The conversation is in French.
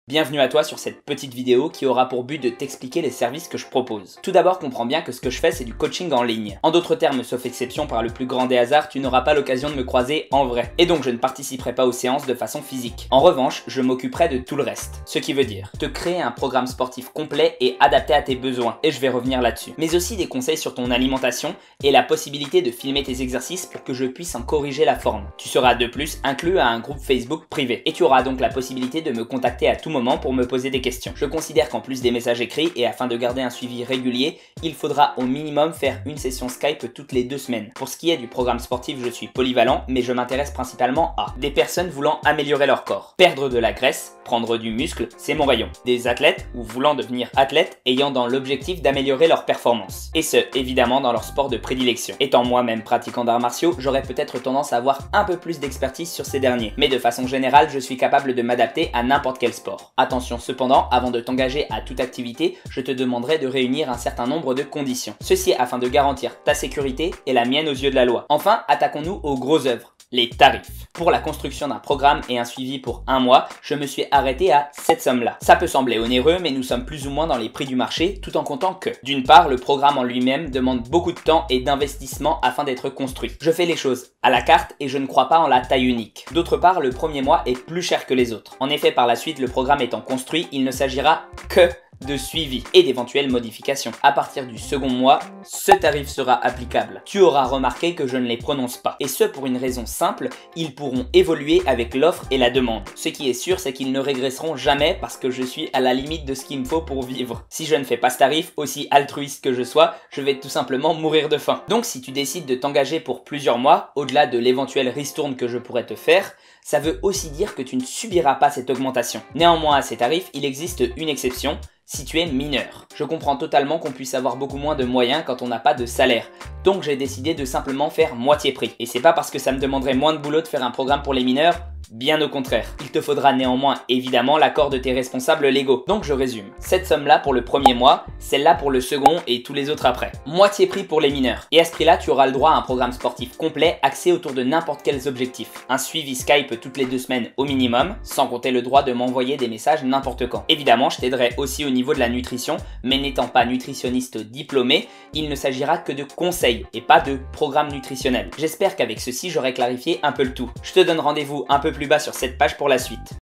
Bienvenue à toi sur cette petite vidéo qui aura pour but de t'expliquer les services que je propose. Tout d'abord, comprends bien que ce que je fais, c'est du coaching en ligne. En d'autres termes, sauf exception par le plus grand des hasards, tu n'auras pas l'occasion de me croiser en vrai. Et donc, je ne participerai pas aux séances de façon physique. En revanche, je m'occuperai de tout le reste. Ce qui veut dire te créer un programme sportif complet et adapté à tes besoins. Et je vais revenir là-dessus. Mais aussi des conseils sur ton alimentation et la possibilité de filmer tes exercices pour que je puisse en corriger la forme. Tu seras de plus inclus à un groupe Facebook privé. Et tu auras donc la possibilité de me contacter à tout moment pour me poser des questions. Je considère qu'en plus des messages écrits et afin de garder un suivi régulier, il faudra au minimum faire une session Skype toutes les 2 semaines. Pour ce qui est du programme sportif, je suis polyvalent, mais je m'intéresse principalement à des personnes voulant améliorer leur corps, perdre de la graisse, prendre du muscle, c'est mon rayon. Des athlètes ou voulant devenir athlètes ayant dans l'objectif d'améliorer leur performance. Et ce, évidemment dans leur sport de prédilection. Étant moi-même pratiquant d'arts martiaux, j'aurais peut-être tendance à avoir un peu plus d'expertise sur ces derniers. Mais de façon générale, je suis capable de m'adapter à n'importe quel sport. Attention cependant, avant de t'engager à toute activité, je te demanderai de réunir un certain nombre de conditions. Ceci afin de garantir ta sécurité et la mienne aux yeux de la loi. Enfin, attaquons-nous aux gros œuvres. Les tarifs. Pour la construction d'un programme et un suivi pour 1 mois, je me suis arrêté à cette somme-là. Ça peut sembler onéreux, mais nous sommes plus ou moins dans les prix du marché, tout en comptant que, d'une part, le programme en lui-même demande beaucoup de temps et d'investissement afin d'être construit. Je fais les choses à la carte et je ne crois pas en la taille unique. D'autre part, le premier mois est plus cher que les autres. En effet, par la suite, le programme étant construit, il ne s'agira que de suivi et d'éventuelles modifications. À partir du second mois, ce tarif sera applicable. Tu auras remarqué que je ne les prononce pas. Et ce pour une raison simple, ils pourront évoluer avec l'offre et la demande. Ce qui est sûr, c'est qu'ils ne régresseront jamais parce que je suis à la limite de ce qu'il me faut pour vivre. Si je ne fais pas ce tarif, aussi altruiste que je sois, je vais tout simplement mourir de faim. Donc si tu décides de t'engager pour plusieurs mois, au-delà de l'éventuelle ristourne que je pourrais te faire, ça veut aussi dire que tu ne subiras pas cette augmentation. Néanmoins, à ces tarifs, il existe une exception, si tu es mineur. Je comprends totalement qu'on puisse avoir beaucoup moins de moyens quand on n'a pas de salaire. Donc j'ai décidé de simplement faire moitié prix. Et c'est pas parce que ça me demanderait moins de boulot de faire un programme pour les mineurs, bien au contraire. Il te faudra néanmoins évidemment l'accord de tes responsables légaux. Donc je résume. Cette somme-là pour le premier mois, celle-là pour le second et tous les autres après. Moitié prix pour les mineurs. Et à ce prix-là, tu auras le droit à un programme sportif complet axé autour de n'importe quels objectifs. Un suivi Skype toutes les 2 semaines au minimum, sans compter le droit de m'envoyer des messages n'importe quand. Évidemment, je t'aiderai aussi au niveau de la nutrition, mais n'étant pas nutritionniste diplômé, il ne s'agira que de conseils et pas de programme nutritionnel. J'espère qu'avec ceci, j'aurai clarifié un peu le tout. Je te donne rendez-vous un peu plus bas sur cette page pour la suite.